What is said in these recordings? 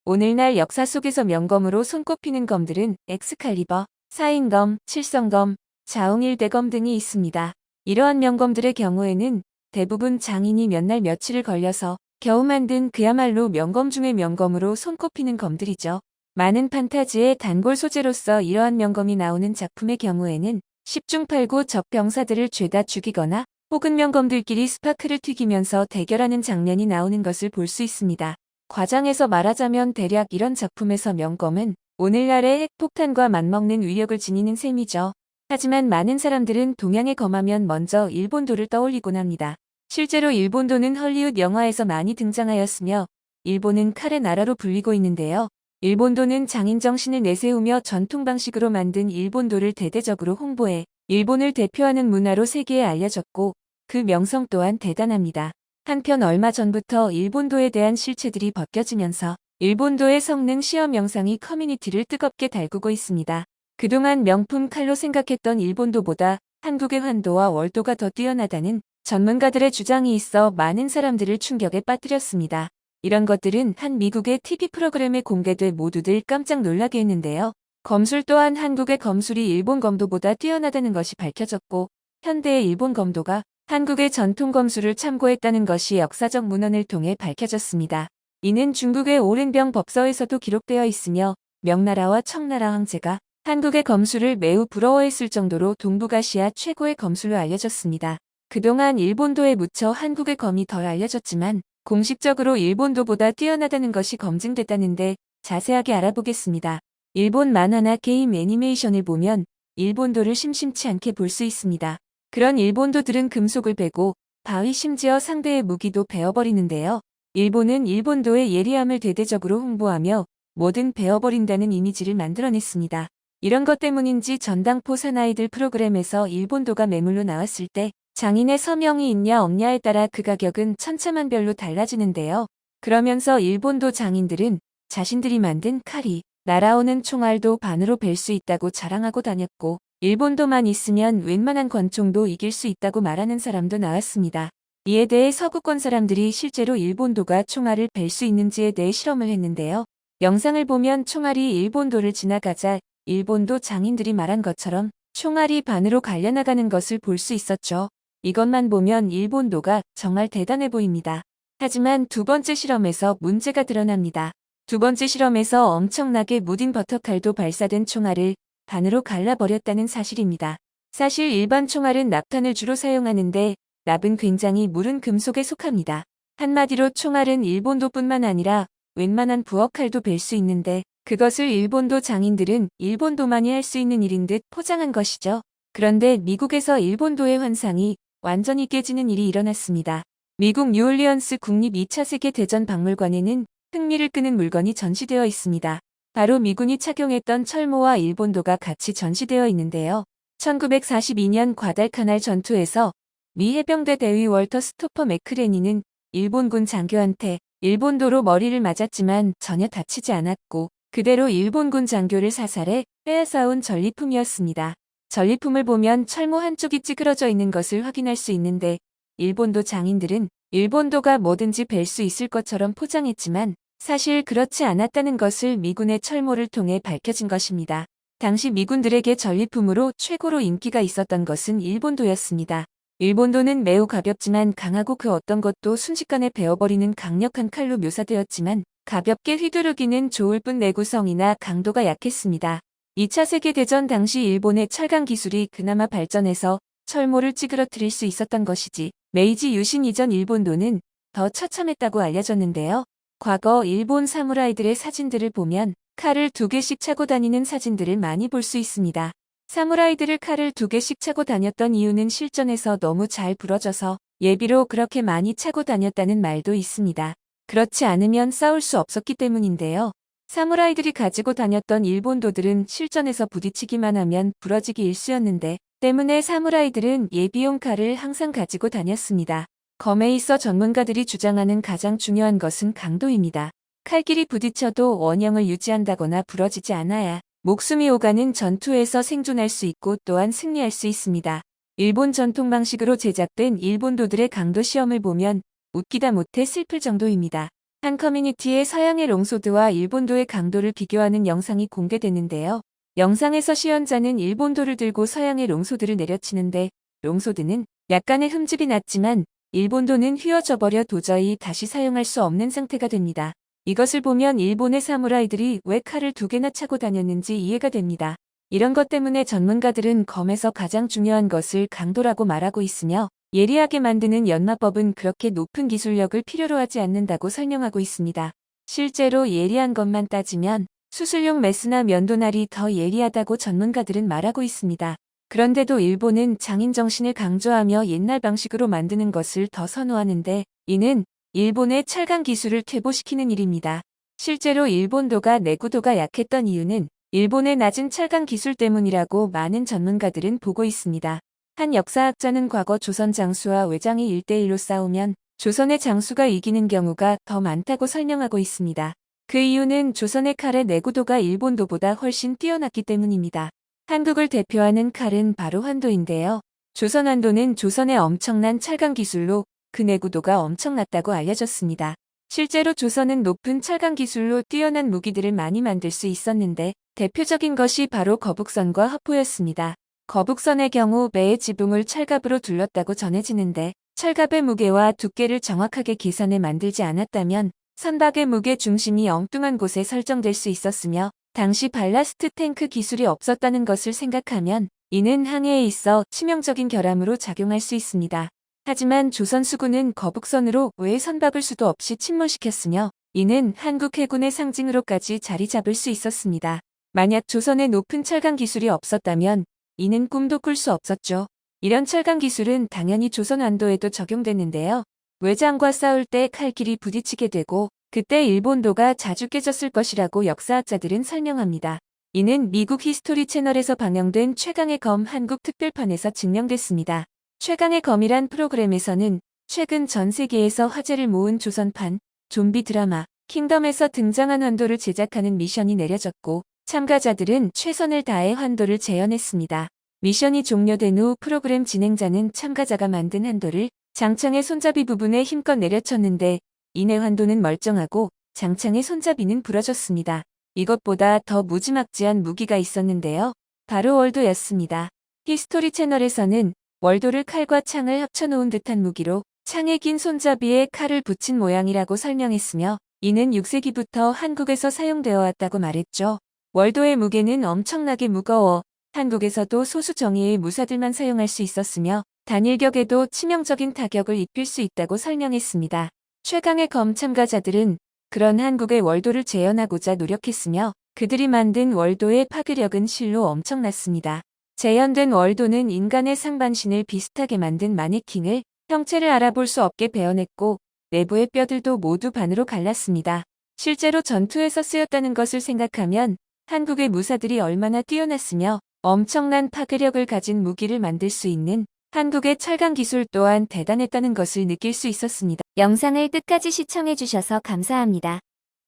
오늘날 역사 속에서 명검으로 손꼽히는 검들은 엑스칼리버, 사인검, 칠성검, 자웅일대검 등이 있습니다. 이러한 명검들의 경우에는 대부분 장인이 몇 날 며칠을 걸려서 겨우 만든 그야말로 명검 중의 명검으로 손꼽히는 검들이죠. 많은 판타지의 단골 소재로서 이러한 명검이 나오는 작품의 경우에는 10중 8구 적 병사들을 죄다 죽이거나 혹은 명검들끼리 스파크를 튀기면서 대결하는 장면이 나오는 것을 볼 수 있습니다. 과장해서 말하자면 대략 이런 작품에서 명검은 오늘날의 핵폭탄과 맞먹는 위력을 지니는 셈이죠. 하지만 많은 사람들은 동양의 검하면 먼저 일본도를 떠올리곤 합니다. 실제로 일본도는 헐리우드 영화에서 많이 등장하였으며 일본은 칼의 나라로 불리고 있는데요. 일본도는 장인 정신을 내세우며 전통 방식으로 만든 일본도를 대대적으로 홍보해 일본을 대표하는 문화로 세계에 알려졌고 그 명성 또한 대단합니다. 한편 얼마 전부터 일본도에 대한 실체들이 벗겨지면서 일본도의 성능 시험 영상이 커뮤니티를 뜨겁게 달구고 있습니다. 그동안 명품 칼로 생각했던 일본도보다 한국의 환도와 월도가 더 뛰어나다는 전문가들의 주장이 있어 많은 사람들을 충격에 빠뜨렸습니다. 이런 것들은 한 미국의 TV 프로그램에 공개돼 모두들 깜짝 놀라게 했는데요. 검술 또한 한국의 검술이 일본 검도보다 뛰어나다는 것이 밝혀졌고 현대의 일본 검도가 한국의 전통 검술을 참고했다는 것이 역사적 문헌을 통해 밝혀졌습니다. 이는 중국의 오른병 법서에서도 기록되어 있으며 명나라와 청나라 황제가 한국의 검술을 매우 부러워했을 정도로 동북아시아 최고의 검술로 알려졌습니다. 그동안 일본도에 묻혀 한국의 검이 덜 알려졌지만 공식적으로 일본도보다 뛰어나다는 것이 검증됐다는데 자세하게 알아보겠습니다. 일본 만화나 게임 애니메이션을 보면 일본도를 심심치 않게 볼 수 있습니다. 그런 일본도들은 금속을 베고 바위 심지어 상대의 무기도 베어버리는데요. 일본은 일본도의 예리함을 대대적으로 홍보하며 뭐든 베어버린다는 이미지를 만들어냈습니다. 이런 것 때문인지 전당포 사나이들 프로그램에서 일본도가 매물로 나왔을 때 장인의 서명이 있냐 없냐에 따라 그 가격은 천차만별로 달라지는데요. 그러면서 일본도 장인들은 자신들이 만든 칼이 날아오는 총알도 반으로 벨 수 있다고 자랑하고 다녔고 일본도만 있으면 웬만한 권총도 이길 수 있다고 말하는 사람도 나왔습니다. 이에 대해 서구권 사람들이 실제로 일본도가 총알을 벨 수 있는지에 대해 실험을 했는데요. 영상을 보면 총알이 일본도를 지나가자 일본도 장인들이 말한 것처럼 총알이 반으로 갈려나가는 것을 볼 수 있었죠. 이것만 보면 일본도가 정말 대단해 보입니다. 하지만 두 번째 실험에서 문제가 드러납니다. 두 번째 실험에서 엄청나게 무딘 버터칼도 발사된 총알을 반으로 갈라버렸다는 사실입니다. 사실 일반 총알은 납탄을 주로 사용하는데 납은 굉장히 무른 금속에 속합니다. 한마디로 총알은 일본도뿐만 아니라 웬만한 부엌칼도 벨 수 있는데 그것을 일본도 장인들은 일본도만이 할 수 있는 일인 듯 포장한 것이죠. 그런데 미국에서 일본도의 환상이 완전히 깨지는 일이 일어났습니다. 미국 뉴올리언스 국립 2차 세계대전 박물관에는 흥미를 끄는 물건이 전시되어 있습니다. 바로 미군이 착용했던 철모와 일본도가 같이 전시되어 있는데요. 1942년 과달카날 전투에서 미 해병대 대위 월터 스토퍼 맥크레니는 일본군 장교한테 일본도로 머리를 맞았지만 전혀 다치지 않았고 그대로 일본군 장교를 사살해 빼앗아온 전리품이었습니다. 전리품을 보면 철모 한쪽이 찌그러져 있는 것을 확인할 수 있는데 일본도 장인들은 일본도가 뭐든지 벨 수 있을 것처럼 포장했지만 사실 그렇지 않았다는 것을 미군의 철모를 통해 밝혀진 것입니다. 당시 미군들에게 전리품으로 최고로 인기가 있었던 것은 일본도였습니다. 일본도는 매우 가볍지만 강하고 그 어떤 것도 순식간에 베어버리는 강력한 칼로 묘사되었지만 가볍게 휘두르기는 좋을 뿐 내구성이나 강도가 약했습니다. 2차 세계대전 당시 일본의 철강 기술이 그나마 발전해서 철모를 찌그러뜨릴 수 있었던 것이지 메이지 유신 이전 일본도는 더 처참했다고 알려졌는데요. 과거 일본 사무라이들의 사진들을 보면 칼을 2개씩 차고 다니는 사진들을 많이 볼 수 있습니다. 사무라이들을 칼을 2개씩 차고 다녔던 이유는 실전에서 너무 잘 부러져서 예비로 그렇게 많이 차고 다녔다는 말도 있습니다. 그렇지 않으면 싸울 수 없었기 때문인데요. 사무라이들이 가지고 다녔던 일본도들은 실전에서 부딪히기만 하면 부러지기 일쑤였는데 때문에 사무라이들은 예비용 칼을 항상 가지고 다녔습니다. 검에 있어 전문가들이 주장하는 가장 중요한 것은 강도입니다. 칼길이 부딪혀도 원형을 유지한다거나 부러지지 않아야 목숨이 오가는 전투에서 생존할 수 있고 또한 승리할 수 있습니다. 일본 전통 방식으로 제작된 일본도들의 강도 시험을 보면 웃기다 못해 슬플 정도입니다. 한 커뮤니티에 서양의 롱소드와 일본도의 강도를 비교하는 영상이 공개됐는데요. 영상에서 시연자는 일본도를 들고 서양의 롱소드를 내려치는데 롱소드는 약간의 흠집이 났지만 일본도는 휘어져버려 도저히 다시 사용할 수 없는 상태가 됩니다. 이것을 보면 일본의 사무라이들이 왜 칼을 2개나 차고 다녔는지 이해가 됩니다. 이런 것 때문에 전문가들은 검에서 가장 중요한 것을 강도라고 말하고 있으며 예리하게 만드는 연마법은 그렇게 높은 기술력을 필요로 하지 않는다고 설명하고 있습니다. 실제로 예리한 것만 따지면 수술용 메스나 면도날이 더 예리하다고 전문가들은 말하고 있습니다. 그런데도 일본은 장인 정신을 강조하며 옛날 방식으로 만드는 것을 더 선호하는데 이는 일본의 철강 기술을 퇴보시키는 일입니다. 실제로 일본도가 내구도가 약했던 이유는 일본의 낮은 철강 기술 때문이라고 많은 전문가들은 보고 있습니다. 한 역사학자는 과거 조선 장수와 외장이 1대1로 싸우면 조선의 장수가 이기는 경우가 더 많다고 설명하고 있습니다. 그 이유는 조선의 칼의 내구도가 일본도보다 훨씬 뛰어났기 때문입니다. 한국을 대표하는 칼은 바로 환도인데요. 조선 환도는 조선의 엄청난 철강 기술로 그 내구도가 엄청났다고 알려졌습니다. 실제로 조선은 높은 철강 기술로 뛰어난 무기들을 많이 만들 수 있었는데 대표적인 것이 바로 거북선과 화포였습니다. 거북선의 경우 매의 지붕을 철갑으로 둘렀다고 전해지는데 철갑의 무게와 두께를 정확하게 계산해 만들지 않았다면 선박의 무게 중심이 엉뚱한 곳에 설정될 수 있었으며 당시 발라스트 탱크 기술이 없었다는 것을 생각하면 이는 항해에 있어 치명적인 결함으로 작용할 수 있습니다. 하지만 조선 수군은 거북선으로 외의 선박을 수도 없이 침몰시켰으며 이는 한국 해군의 상징으로까지 자리 잡을 수 있었습니다. 만약 조선의 높은 철강 기술이 없었다면 이는 꿈도 꿀 수 없었죠. 이런 철강 기술은 당연히 조선 완도에도 적용됐는데요. 외장과 싸울 때 칼길이 부딪히게 되고 그때 일본도가 자주 깨졌을 것이라고 역사학자들은 설명합니다. 이는 미국 히스토리 채널에서 방영된 최강의 검 한국 특별판에서 증명됐습니다. 최강의 검이란 프로그램에서는 최근 전 세계에서 화제를 모은 조선판 좀비 드라마 킹덤에서 등장한 환도를 제작하는 미션이 내려졌고 참가자들은 최선을 다해 환도를 재현했습니다. 미션이 종료된 후 프로그램 진행자는 참가자가 만든 환도를 장창의 손잡이 부분에 힘껏 내려쳤는데 이내 환도는 멀쩡하고 장창의 손잡이는 부러졌습니다. 이것보다 더 무지막지한 무기가 있었는데요. 바로 월도였습니다. 히스토리 채널에서는 월도를 칼과 창을 합쳐놓은 듯한 무기로 창의 긴 손잡이에 칼을 붙인 모양이라고 설명했으며 이는 6세기부터 한국에서 사용되어 왔다고 말했죠. 월도의 무게는 엄청나게 무거워 한국에서도 소수 정예의 무사들만 사용할 수 있었으며 단일격에도 치명적인 타격을 입힐 수 있다고 설명했습니다. 최강의 검 참가자들은 그런 한국의 월도를 재현하고자 노력했으며 그들이 만든 월도의 파괴력은 실로 엄청났습니다. 재현된 월도는 인간의 상반신을 비슷하게 만든 마네킹을 형체를 알아볼 수 없게 베어냈고 내부의 뼈들도 모두 반으로 갈랐습니다. 실제로 전투에서 쓰였다는 것을 생각하면 한국의 무사들이 얼마나 뛰어났으며 엄청난 파괴력을 가진 무기를 만들 수 있는 한국의 철강 기술 또한 대단했다는 것을 느낄 수 있었습니다. 영상을 끝까지 시청해주셔서 감사합니다.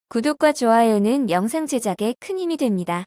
구독과 좋아요는 영상 제작에 큰 힘이 됩니다.